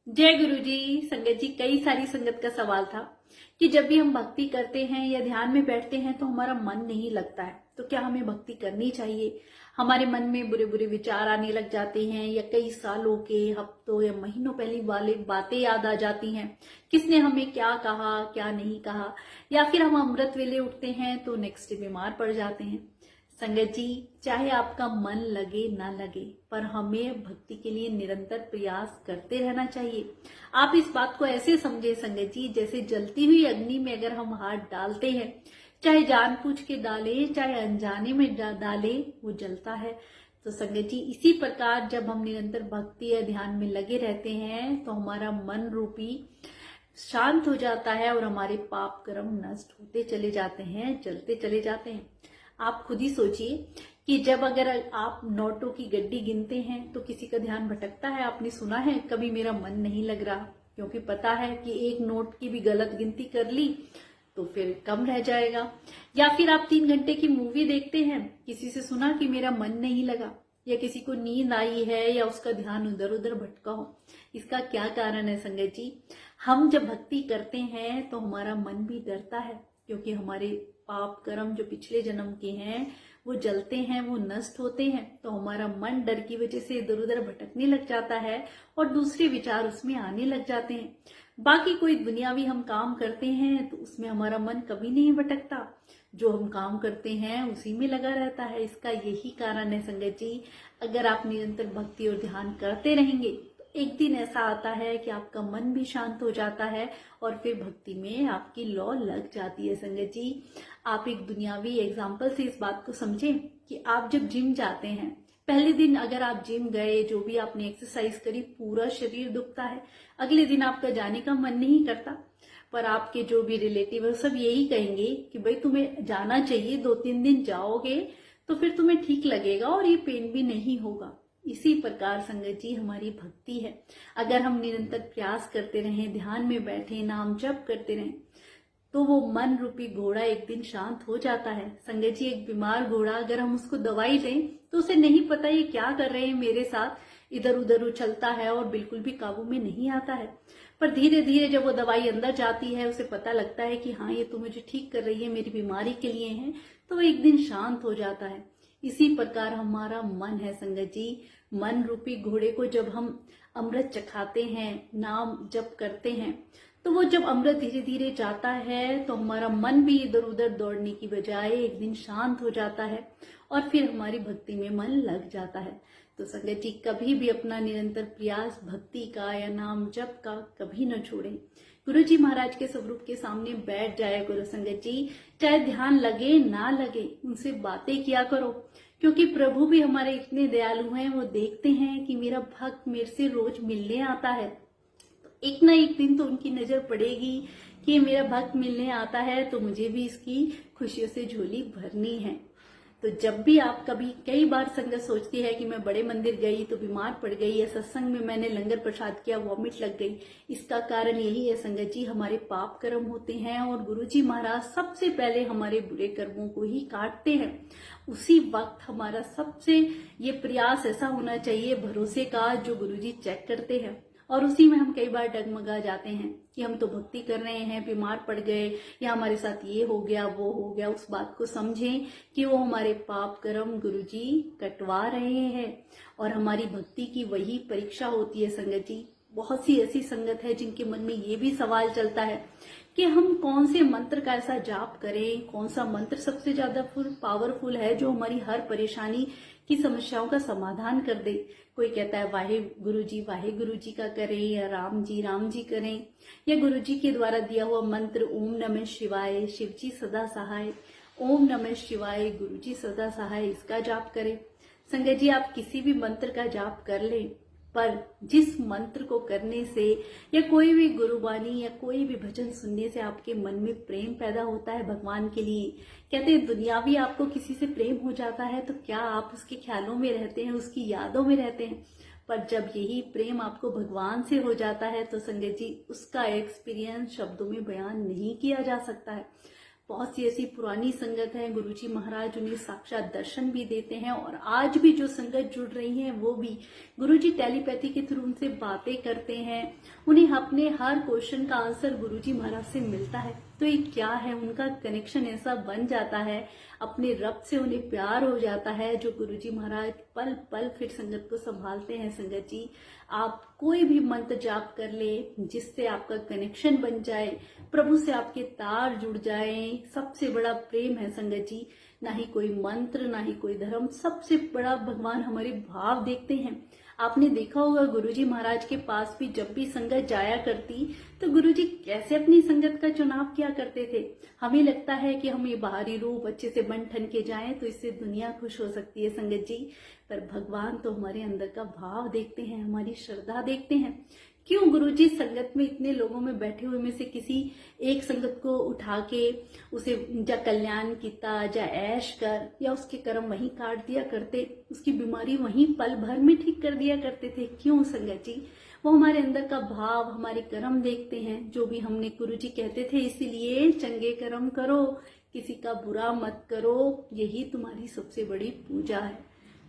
जय गुरु जी। संगत जी, कई सारी संगत का सवाल था कि जब भी हम भक्ति करते हैं या ध्यान में बैठते हैं तो हमारा मन नहीं लगता है, तो क्या हमें भक्ति करनी चाहिए? हमारे मन में बुरे बुरे विचार आने लग जाते हैं या कई सालों के, हफ्तों या महीनों पहले वाले बातें याद आ जाती हैं, किसने हमें क्या कहा क्या नहीं कहा, या फिर हम अमृत वेले उठते हैं तो नेक्स्ट डे बीमार पड़ जाते हैं। संगत जी, चाहे आपका मन लगे ना लगे, पर हमें भक्ति के लिए निरंतर प्रयास करते रहना चाहिए। आप इस बात को ऐसे समझे संगत जी, जैसे जलती हुई अग्नि में अगर हम हाथ डालते हैं, चाहे जानबूझ के डाले चाहे अनजाने में डाले, वो जलता है। तो संगत जी, इसी प्रकार जब हम निरंतर भक्ति या ध्यान में लगे रहते हैं तो हमारा मन रूपी शांत हो जाता है और हमारे पाप कर्म नष्ट होते चले जाते हैं, जलते चले जाते हैं। आप खुद ही सोचिए कि जब अगर आप नोटों की गड्डी गिनते हैं तो किसी का ध्यान भटकता है? आपने सुना है कभी मेरा मन नहीं लग रहा, क्योंकि पता है कि एक नोट की भी गलत गिनती कर ली तो फिर कम रह जाएगा। या फिर आप 3 घंटे की मूवी देखते हैं, किसी से सुना कि मेरा मन नहीं लगा, या किसी को नींद आई है या उसका ध्यान उधर उधर भटका हो। इसका क्या कारण है संगत जी? हम जब भक्ति करते हैं तो हमारा मन भी डरता है, क्योंकि हमारे पाप कर्म जो पिछले जन्म के हैं वो जलते हैं, वो नष्ट होते हैं, तो हमारा मन डर की वजह से इधर उधर भटकने लग जाता है और दूसरे विचार उसमें आने लग जाते हैं। बाकी कोई दुनियावी हम काम करते हैं तो उसमें हमारा मन कभी नहीं भटकता, जो हम काम करते हैं उसी में लगा रहता है। इसका यही कारण है संगत जी, अगर आप निरंतर भक्ति और ध्यान करते रहेंगे तो एक दिन ऐसा आता है कि आपका मन भी शांत हो जाता है और फिर भक्ति में आपकी लौ लग जाती है। संगत जी, आप एक दुनियावी एग्जाम्पल से इस बात को समझें कि आप जब जिम जाते हैं, पहले दिन अगर आप जिम गए, जो भी आपने एक्सरसाइज करी, पूरा शरीर दुखता है, अगले दिन आपका जाने का मन नहीं करता। पर आपके जो भी रिलेटिव है सब यही कहेंगे कि भाई तुम्हें जाना चाहिए, 2-3 दिन जाओगे तो फिर तुम्हें ठीक लगेगा और ये पेन भी नहीं होगा। इसी प्रकार संगत जी हमारी भक्ति है, अगर हम निरंतर प्रयास करते रहें, ध्यान में बैठे, नाम जप करते रहें, तो वो मन रूपी घोड़ा एक दिन शांत हो जाता है। संगत जी, एक बीमार घोड़ा अगर हम उसको दवाई दें तो उसे नहीं पता ये क्या कर रहे हैं मेरे साथ, इधर उधर उछलता है और बिल्कुल भी काबू में नहीं आता है। पर धीरे धीरे जब वो दवाई अंदर जाती है, उसे पता लगता है कि हाँ ये तो मुझे ठीक कर रही है, मेरी बीमारी के लिए है, तो वो एक दिन शांत हो जाता है। इसी प्रकार हमारा मन है संगत जी, मन रूपी घोड़े को जब हम अमृत चखाते हैं, नाम जप करते हैं, तो वो जब अमृत धीरे धीरे जाता है तो हमारा मन भी इधर उधर दौड़ने की बजाय एक दिन शांत हो जाता है और फिर हमारी भक्ति में मन लग जाता है। तो संगत जी, कभी भी अपना निरंतर प्रयास भक्ति का या नाम जप का कभी न छोड़ें। गुरु जी महाराज के स्वरूप के सामने बैठ जाया करो संगत जी, चाहे ध्यान लगे ना लगे, उनसे बातें किया करो, क्योंकि प्रभु भी हमारे इतने दयालु हैं, वो देखते हैं कि मेरा भक्त मेरे से रोज मिलने आता है, एक ना एक दिन तो उनकी नजर पड़ेगी कि मेरा भक्त मिलने आता है, तो मुझे भी इसकी खुशियों से झोली भरनी है। तो जब भी आप कभी, कई बार संगत सोचती है कि मैं बड़े मंदिर गई तो बीमार पड़ गई, या सत्संग में मैंने लंगर प्रसाद किया वॉमिट लग गई, इसका कारण यही है संगत जी, हमारे पाप कर्म होते हैं और गुरु जी महाराज सबसे पहले हमारे बुरे कर्मों को ही काटते हैं। उसी वक्त हमारा सबसे ये प्रयास ऐसा होना चाहिए भरोसे का, जो गुरु जी चेक करते हैं, और उसी में हम कई बार डगमगा जाते हैं कि हम तो भक्ति कर रहे हैं, बीमार पड़ गए या हमारे साथ ये हो गया वो हो गया। उस बात को समझें कि वो हमारे पाप कर्म गुरुजी कटवा रहे हैं और हमारी भक्ति की वही परीक्षा होती है संगत जी। बहुत सी ऐसी संगत है जिनके मन में ये भी सवाल चलता है कि हम कौन से मंत्र का ऐसा जाप करें, कौन सा मंत्र सबसे ज्यादा पावरफुल है जो हमारी हर परेशानी की समस्याओं का समाधान कर दे। कोई कहता है वाहे गुरु जी का करें, या राम जी करें, या गुरु जी के द्वारा दिया हुआ मंत्र ओम नमः शिवाय, शिव जी सदा सहाय, ओम नमः शिवाय, गुरु जी सदा सहाय, इसका जाप करें। संगत जी, आप किसी भी मंत्र का जाप कर लें, पर जिस मंत्र को करने से या कोई भी गुरुवाणी या कोई भी भजन सुनने से आपके मन में प्रेम पैदा होता है भगवान के लिए, कहते हैं दुनियावी आपको किसी से प्रेम हो जाता है तो क्या आप उसके ख्यालों में रहते हैं, उसकी यादों में रहते हैं? पर जब यही प्रेम आपको भगवान से हो जाता है तो संगत जी, उसका एक्सपीरियंस शब्दों में बयान नहीं किया जा सकता है। बहुत सी ऐसी पुरानी संगत है, गुरुजी महाराज उन्हें साक्षात दर्शन भी देते हैं, और आज भी जो संगत जुड़ रही है वो भी गुरुजी टेलीपैथी के थ्रू उनसे बातें करते हैं। उन्हें अपने हर क्वेश्चन का आंसर गुरुजी महाराज से मिलता है। तो ये क्या है, उनका कनेक्शन ऐसा बन जाता है, अपने रब से उन्हें प्यार हो जाता है, जो गुरुजी महाराज पल पल फिर संगत को संभालते हैं। संगत जी, आप कोई भी मंत्र जाप कर ले जिससे आपका कनेक्शन बन जाए, प्रभु से आपके तार जुड़ जाए, सबसे बड़ा प्रेम है संगत जी। ना ही कोई मंत्र, ना ही कोई धर्म, सबसे बड़ा भगवान हमारे भाव देखते हैं। आपने देखा होगा गुरुजी महाराज के पास भी जब भी संगत जाया करती तो गुरुजी कैसे अपनी संगत का चुनाव किया करते थे। हमें लगता है कि हम ये बाहरी रूप अच्छे से बन ठन के जाएं तो इससे दुनिया खुश हो सकती है संगत जी, पर भगवान तो हमारे अंदर का भाव देखते हैं, हमारी श्रद्धा देखते हैं। क्यों गुरुजी संगत में इतने लोगों में बैठे हुए में से किसी एक संगत को उठा के उसे जा कल्याण किता, जा ऐश कर, या उसके कर्म वहीं काट दिया करते, उसकी बीमारी वहीं पल भर में ठीक कर दिया करते थे। क्यों संगत जी? वो हमारे अंदर का भाव, हमारे कर्म देखते हैं। जो भी हमने गुरुजी कहते थे, इसीलिए चंगे कर्म करो, किसी का बुरा मत करो, यही तुम्हारी सबसे बड़ी पूजा है।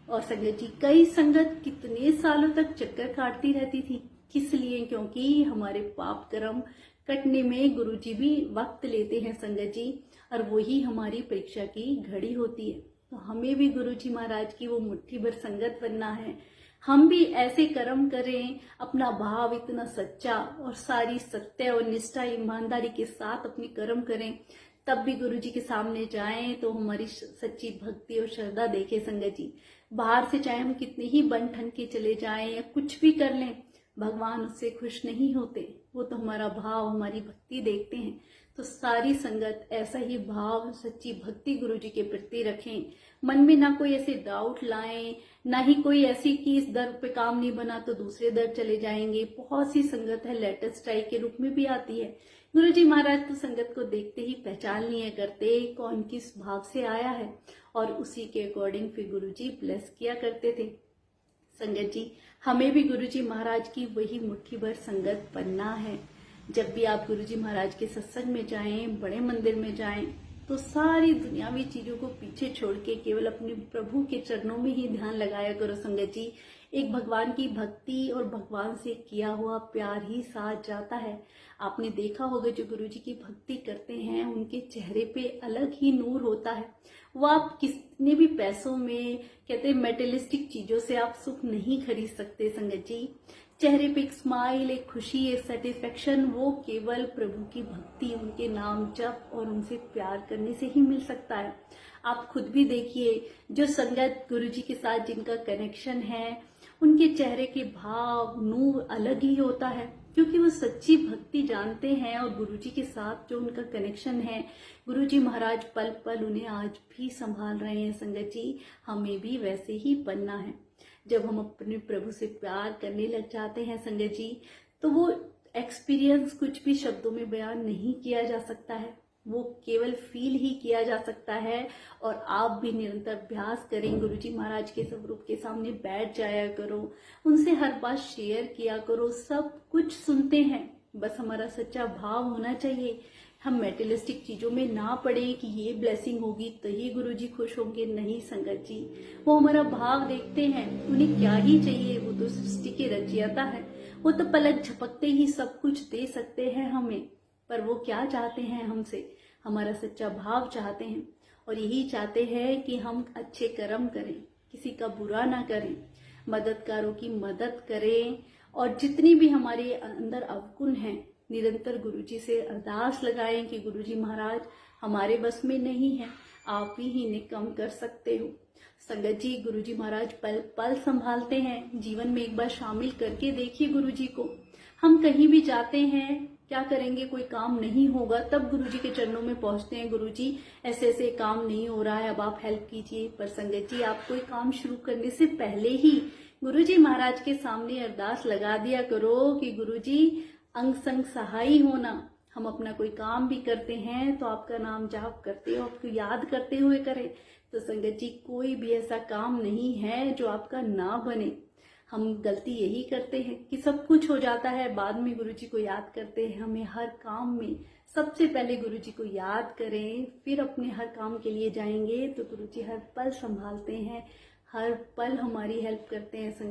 और संगत जी, कई संगत कितने सालों तक चक्कर काटती रहती थी, किस लिए? क्योंकि हमारे पाप कर्म कटने में गुरुजी भी वक्त लेते हैं संगत जी, और वही हमारी परीक्षा की घड़ी होती है। तो हमें भी गुरुजी महाराज की वो मुट्ठी भर संगत बनना है। हम भी ऐसे कर्म करें, अपना भाव इतना सच्चा और सारी सत्य और निष्ठा ईमानदारी के साथ अपनी कर्म करें, तब भी गुरुजी के सामने जाएं तो हमारी सच्ची भक्ति और श्रद्धा देखे संगत जी। बाहर से चाहे हम कितने ही बन ठन के चले जाएं या कुछ भी कर लें, भगवान उससे खुश नहीं होते। वो तो हमारा भाव, हमारी भक्ति देखते हैं। तो सारी संगत ऐसा ही भाव, सच्ची भक्ति गुरुजी के प्रति रखें। मन में ना कोई ऐसे डाउट लाएं, ना ही कोई ऐसी कि इस दर पे काम नहीं बना तो दूसरे दर चले जाएंगे। बहुत सी संगत है लेटर स्ट्राइक के रूप में भी आती है। गुरुजी महाराज तो संगत को देखते ही पहचान लिया करते कौन किस भाव से आया है, और उसी के अकॉर्डिंग फिर गुरुजी ब्लेस किया करते थे। संगत जी, हमें भी गुरुजी महाराज की वही मुट्ठी भर संगत बनना है। जब भी आप गुरुजी महाराज के सत्संग में जाएं, बड़े मंदिर में जाएं, तो सारी दुनियावी चीजों को पीछे छोड़ के केवल अपने प्रभु के चरणों में ही ध्यान लगाया करो संगत जी। एक भगवान की भक्ति और भगवान से किया हुआ प्यार ही साथ जाता है। आपने देखा होगा जो गुरुजी की भक्ति करते हैं, उनके चेहरे पे अलग ही नूर होता है। वो आप कितने भी पैसों में, कहते हैं मेटेरियलिस्टिक चीजों से आप सुख नहीं खरीद सकते संगत जी। चेहरे पे एक स्माइल, एक खुशी, एक सेटिस्फेक्शन, वो केवल प्रभु की भक्ति, उनके नाम जप और उनसे प्यार करने से ही मिल सकता है। आप खुद भी देखिए, जो संगत गुरुजी के साथ जिनका कनेक्शन है, उनके चेहरे के भाव, नूर अलग ही होता है, क्योंकि वो सच्ची भक्ति जानते हैं। और गुरुजी के साथ जो उनका कनेक्शन है, गुरुजी महाराज पल पल उन्हें आज भी संभाल रहे हैं संगत जी। हमें भी वैसे ही बनना है। जब हम अपने प्रभु से प्यार करने लग जाते हैं संगत जी, तो वो एक्सपीरियंस कुछ भी शब्दों में बयान नहीं किया जा सकता है, वो केवल फील ही किया जा सकता है। और आप भी निरंतर अभ्यास करें, गुरुजी महाराज के स्वरूप के सामने बैठ जाया करो, उनसे हर बात शेयर किया करो। सब कुछ सुनते हैं, बस हमारा सच्चा भाव होना चाहिए। हम मेटेरियलिस्टिक चीजों में ना पड़े कि ये ब्लेसिंग होगी तो ही गुरुजी खुश होंगे। नहीं संगत जी, वो हमारा भाव देखते हैं। उन्हें क्या ही चाहिए, वो तो सृष्टि के रचयिता है। वो तो पलक झपकते ही सब कुछ दे सकते हैं हमें, पर वो क्या चाहते हैं हमसे? हमारा सच्चा भाव चाहते हैं, और यही चाहते हैं कि हम अच्छे कर्म करें, किसी का बुरा ना करें, मददगारों की मदद करें। और जितनी भी हमारे अंदर अवगुण हैं, निरंतर गुरुजी से अरदास लगाएं कि गुरुजी महाराज हमारे बस में नहीं है, आप ही इन्हें कम कर सकते हो। संगत जी, गुरुजी महाराज पल पल संभालते हैं। जीवन में एक बार शामिल करके देखिए गुरुजी को। हम कहीं भी जाते हैं, क्या करेंगे, कोई काम नहीं होगा, तब गुरुजी के चरणों में पहुंचते हैं, गुरुजी ऐसे ऐसे काम नहीं हो रहा है, अब आप हेल्प कीजिए। पर संगत जी, आप कोई काम शुरू करने से पहले ही गुरुजी महाराज के सामने अरदास लगा दिया करो कि गुरुजी अंग संग सहाय होना। हम अपना कोई काम भी करते हैं तो आपका नाम जाप करते हो, आपको याद करते हुए करें। तो संगत जी, कोई भी ऐसा काम नहीं है जो आपका ना बने। हम गलती यही करते हैं कि सब कुछ हो जाता है, बाद में गुरुजी को याद करते हैं। हमें हर काम में सबसे पहले गुरुजी को याद करें, फिर अपने हर काम के लिए जाएंगे तो गुरुजी हर पल संभालते हैं, हर पल हमारी हेल्प करते हैं। संगत